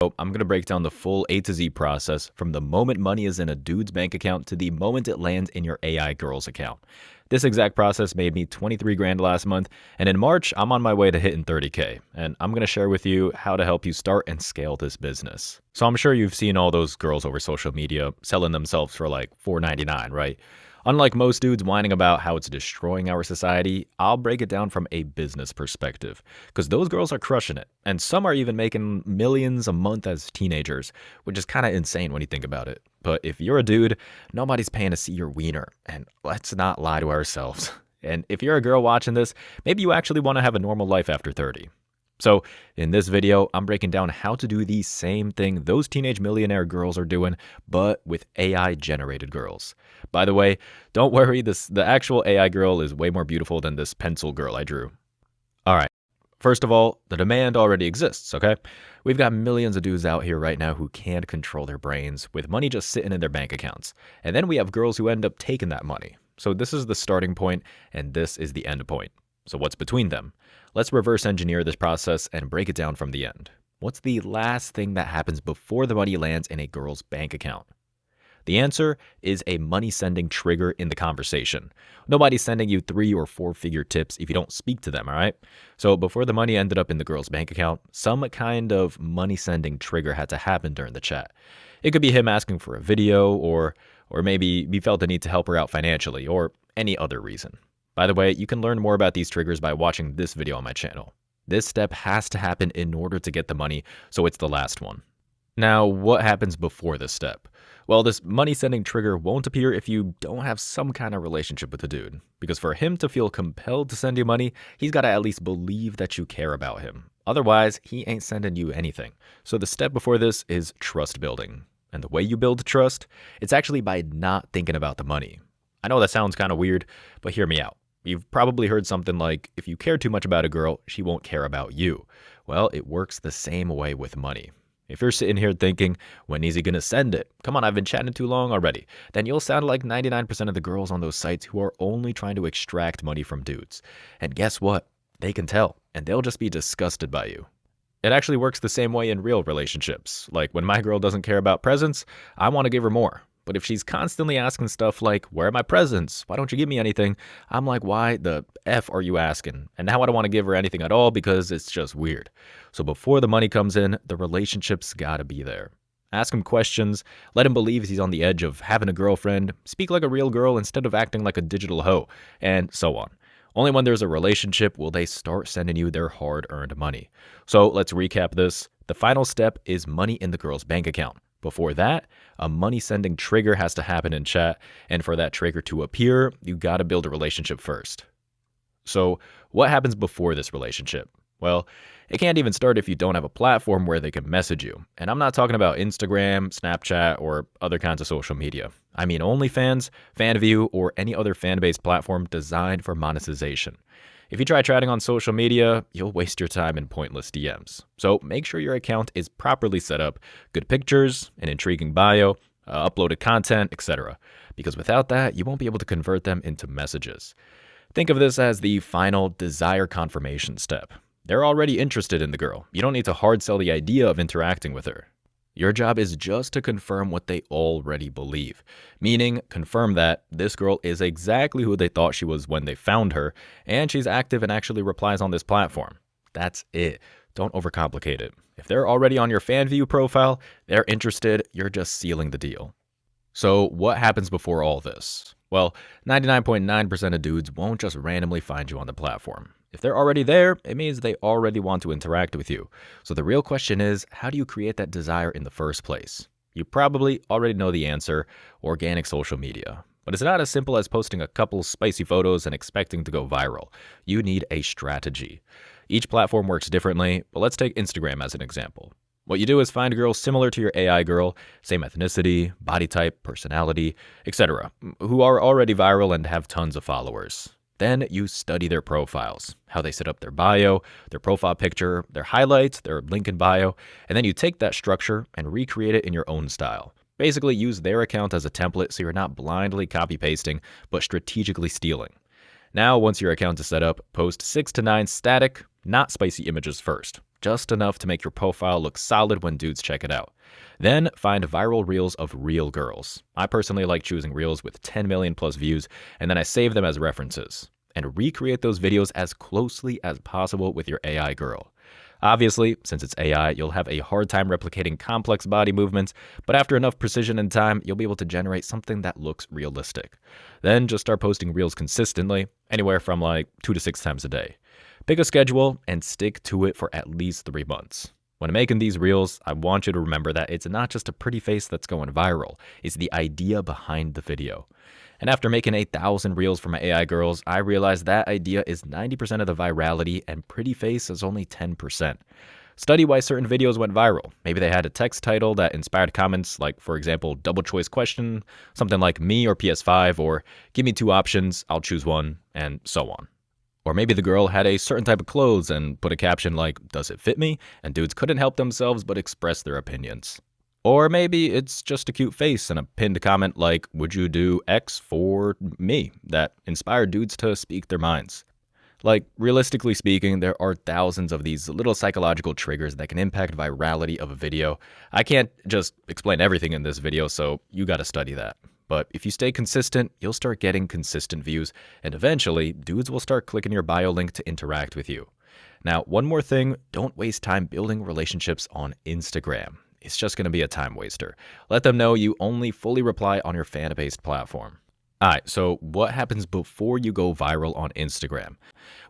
So I'm going to break down the full A to Z process from the moment money is in a dude's bank account to the moment it lands in your AI girl's account. This exact process made me 23 grand last month, and in March, I'm on my way to hitting 30K, and I'm going to share with you how to help you start and scale this business. So I'm sure you've seen all those girls over social media selling themselves for like $4.99, right? Unlike most dudes whining about how it's destroying our society, I'll break it down from a business perspective. Because those girls are crushing it, and some are even making millions a month as teenagers, which is kind of insane when you think about it. But if you're a dude, nobody's paying to see your wiener, and let's not lie to ourselves. And if you're a girl watching this, maybe you actually want to have a normal life after 30. So in this video, I'm breaking down how to do the same thing those teenage millionaire girls are doing, but with AI generated girls. By the way, don't worry, the actual AI girl is way more beautiful than this pencil girl I drew. All right. First of all, the demand already exists, okay? We've got millions of dudes out here right now who can't control their brains with money just sitting in their bank accounts. And then we have girls who end up taking that money. So this is the starting point and this is the end point. So what's between them? Let's reverse engineer this process and break it down from the end. What's the last thing that happens before the money lands in a girl's bank account? The answer is a money sending trigger in the conversation. Nobody's sending you 3 or 4 figure tips if you don't speak to them, all right? So before the money ended up in the girl's bank account, some kind of money sending trigger had to happen during the chat. It could be him asking for a video, or maybe he felt the need to help her out financially, or any other reason. By the way, you can learn more about these triggers by watching this video on my channel. This step has to happen in order to get the money, so it's the last one. Now, what happens before this step? Well, this money sending trigger won't appear if you don't have some kind of relationship with the dude. Because for him to feel compelled to send you money, he's got to at least believe that you care about him. Otherwise, he ain't sending you anything. So the step before this is trust building. And the way you build trust, it's actually by not thinking about the money. I know that sounds kind of weird, but hear me out. You've probably heard something like, if you care too much about a girl, she won't care about you. Well, it works the same way with money. If you're sitting here thinking, when is he going to send it? Come on, I've been chatting too long already. Then you'll sound like 99% of the girls on those sites who are only trying to extract money from dudes. And guess what? They can tell, and they'll just be disgusted by you. It actually works the same way in real relationships. Like when my girl doesn't care about presents, I want to give her more. But if she's constantly asking stuff like, where are my presents? Why don't you give me anything? I'm like, why the F are you asking? And now I don't want to give her anything at all because it's just weird. So before the money comes in, the relationship's gotta be there. Ask him questions, let him believe he's on the edge of having a girlfriend, speak like a real girl instead of acting like a digital hoe, and so on. Only when there's a relationship will they start sending you their hard-earned money. So let's recap this. The final step is money in the girl's bank account. Before that, a money sending trigger has to happen in chat, and for that trigger to appear, you gotta build a relationship first. So what happens before this relationship? Well, it can't even start if you don't have a platform where they can message you. And I'm not talking about Instagram, Snapchat, or other kinds of social media. I mean OnlyFans, FanView, or any other fan-based platform designed for monetization. If you try chatting on social media, you'll waste your time in pointless DMs. So make sure your account is properly set up, good pictures, an intriguing bio, uploaded content, etc. Because without that, you won't be able to convert them into messages. Think of this as the final desire confirmation step. They're already interested in the girl. You don't need to hard sell the idea of interacting with her. Your job is just to confirm what they already believe, meaning confirm that this girl is exactly who they thought she was when they found her, and she's active and actually replies on this platform. That's it. Don't overcomplicate it. If they're already on your FanView profile, they're interested, you're just sealing the deal. So what happens before all this? Well, 99.9% of dudes won't just randomly find you on the platform. If they're already there, it means they already want to interact with you. So the real question is, how do you create that desire in the first place? You probably already know the answer: organic social media. But it's not as simple as posting a couple spicy photos and expecting to go viral. You need a strategy. Each platform works differently, but let's take Instagram as an example. What you do is find girls similar to your AI girl, same ethnicity, body type, personality, etc., who are already viral and have tons of followers. Then you study their profiles, how they set up their bio, their profile picture, their highlights, their link in bio, and then you take that structure and recreate it in your own style. Basically use their account as a template so you're not blindly copy-pasting, but strategically stealing. Now, once your account is set up, post 6 to 9 static, not spicy images first. just enough to make your profile look solid when dudes check it out. Then find viral reels of real girls. I personally like choosing reels with 10 million plus views, and then I save them as references. And recreate those videos as closely as possible with your AI girl. Obviously, since it's AI, you'll have a hard time replicating complex body movements, but after enough precision and time, you'll be able to generate something that looks realistic. Then just start posting reels consistently, anywhere from like 2 to 6 times a day. Pick a schedule and stick to it for at least 3 months. When making these reels, I want you to remember that it's not just a pretty face that's going viral, it's the idea behind the video. And after making 8,000 reels for my AI girls, I realized that idea is 90% of the virality and pretty face is only 10%. Study why certain videos went viral. Maybe they had a text title that inspired comments like, for example, double choice question, something like me or PS5, or give me 2 options, I'll choose one, and so on. Or maybe the girl had a certain type of clothes and put a caption like, does it fit me? And dudes couldn't help themselves but express their opinions. Or maybe it's just a cute face and a pinned comment like, would you do X for me? That inspired dudes to speak their minds. Like, realistically speaking, there are thousands of these little psychological triggers that can impact virality of a video. I can't just explain everything in this video, so you gotta study that. But if you stay consistent, you'll start getting consistent views, and eventually, dudes will start clicking your bio link to interact with you. Now, one more thing, don't waste time building relationships on Instagram. It's just going to be a time waster. Let them know you only fully reply on your fan-based platform. Alright, so what happens before you go viral on Instagram?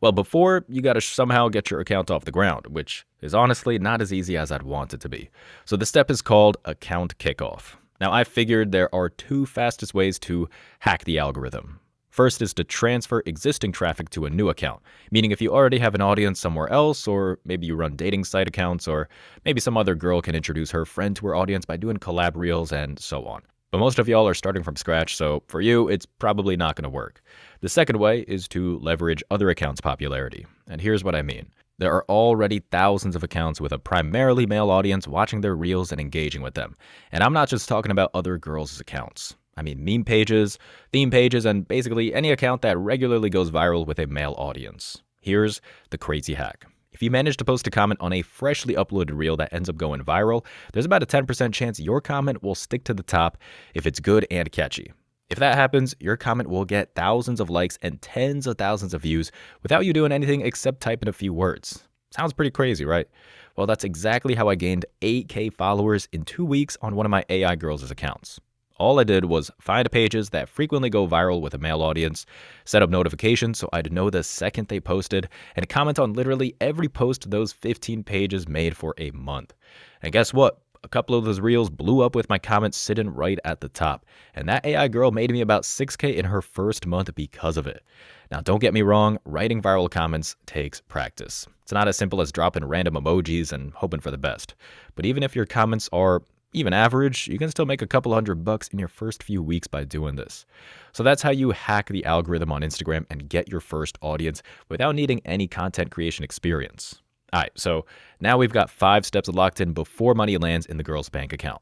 Well, before, you gotta somehow get your account off the ground, which is honestly not as easy as I'd want it to be. So the step is called account kickoff. Now, I figured there are 2 fastest ways to hack the algorithm. First is to transfer existing traffic to a new account, meaning if you already have an audience somewhere else, or maybe you run dating site accounts, or maybe some other girl can introduce her friend to her audience by doing collab reels and so on. But most of y'all are starting from scratch, so for you, it's probably not going to work. The second way is to leverage other accounts' popularity. And here's what I mean. There are already thousands of accounts with a primarily male audience watching their reels and engaging with them. And I'm not just talking about other girls' accounts. I mean meme pages, theme pages, and basically any account that regularly goes viral with a male audience. Here's the crazy hack. If you manage to post a comment on a freshly uploaded reel that ends up going viral, there's about a 10% chance your comment will stick to the top if it's good and catchy. If that happens, your comment will get thousands of likes and tens of thousands of views without you doing anything except typing a few words. Sounds pretty crazy, right? Well, that's exactly how I gained 8K followers in 2 weeks on one of my AI girls' accounts. All I did was find pages that frequently go viral with a male audience, set up notifications so I'd know the second they posted, and comment on literally every post those 15 pages made for a month. And guess what? A couple of those reels blew up with my comments sitting right at the top. And that AI girl made me about 6K in her first month because of it. Now, don't get me wrong, writing viral comments takes practice. It's not as simple as dropping random emojis and hoping for the best. But even if your comments are even average, you can still make a couple $100 in your first few weeks by doing this. So that's how you hack the algorithm on Instagram and get your first audience without needing any content creation experience. Alright, so now we've got 5 steps locked in before money lands in the girl's bank account.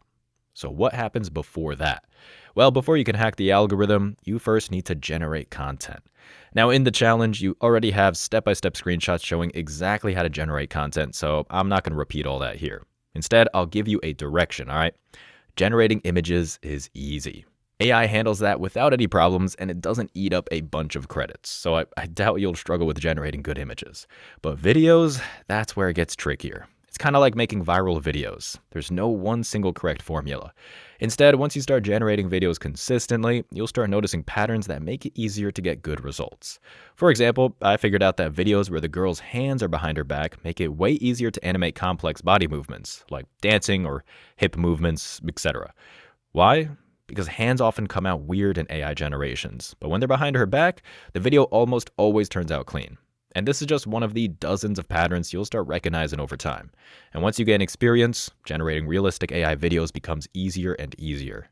So what happens before that? Well, before you can hack the algorithm, you first need to generate content. Now in the challenge, you already have step-by-step screenshots showing exactly how to generate content, so I'm not going to repeat all that here. Instead, I'll give you a direction, alright? Generating images is easy. AI handles that without any problems, and it doesn't eat up a bunch of credits, so I doubt you'll struggle with generating good images. But videos, that's where it gets trickier. It's kind of like making viral videos. There's no one single correct formula. Instead, once you start generating videos consistently, you'll start noticing patterns that make it easier to get good results. For example, I figured out that videos where the girl's hands are behind her back make it way easier to animate complex body movements, like dancing or hip movements, etc. Why? Because hands often come out weird in AI generations, but when they're behind her back, the video almost always turns out clean. And this is just one of the dozens of patterns you'll start recognizing over time. And once you gain experience, generating realistic AI videos becomes easier and easier.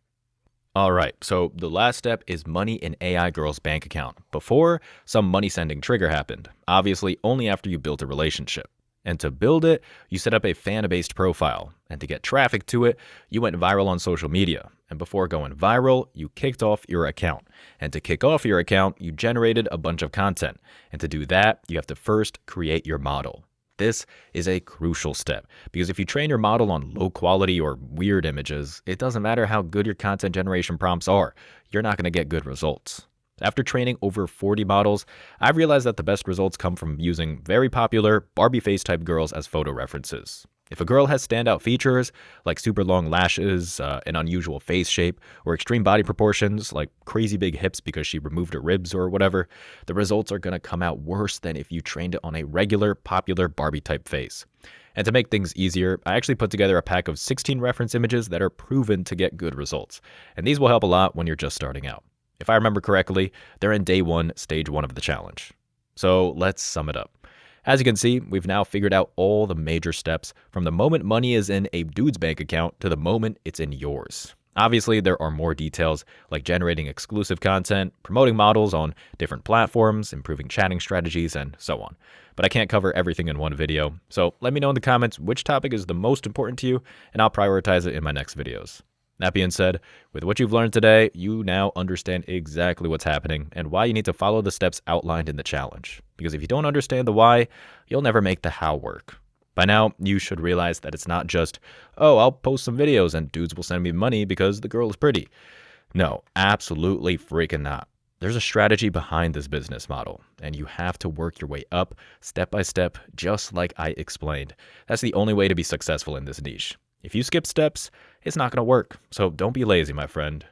Alright, so the last step is money in AI girl's bank account, before some money sending trigger happened, obviously only after you built a relationship. And to build it, you set up a fan-based profile. And to get traffic to it, you went viral on social media. And before going viral, you kicked off your account. And to kick off your account, you generated a bunch of content. And to do that, you have to first create your model. This is a crucial step because if you train your model on low quality or weird images, it doesn't matter how good your content generation prompts are, you're not going to get good results. After training over 40 models, I've realized that the best results come from using very popular Barbie face type girls as photo references. If a girl has standout features like super long lashes, an unusual face shape, or extreme body proportions like crazy big hips because she removed her ribs or whatever, the results are going to come out worse than if you trained it on a regular, popular Barbie type face. And to make things easier, I actually put together a pack of 16 reference images that are proven to get good results. And these will help a lot when you're just starting out. If I remember correctly, they're in day 1, stage 1 of the challenge. So let's sum it up. As you can see, we've now figured out all the major steps from the moment money is in a dude's bank account to the moment it's in yours. Obviously, there are more details like generating exclusive content, promoting models on different platforms, improving chatting strategies, and so on. But I can't cover everything in one video, so let me know in the comments which topic is the most important to you, and I'll prioritize it in my next videos. That being said, with what you've learned today, you now understand exactly what's happening and why you need to follow the steps outlined in the challenge. Because if you don't understand the why, you'll never make the how work. By now, you should realize that it's not just, oh, I'll post some videos and dudes will send me money because the girl is pretty. No, absolutely freaking not. There's a strategy behind this business model, and you have to work your way up step by step, just like I explained. That's the only way to be successful in this niche. If you skip steps, it's not going to work. So don't be lazy, my friend.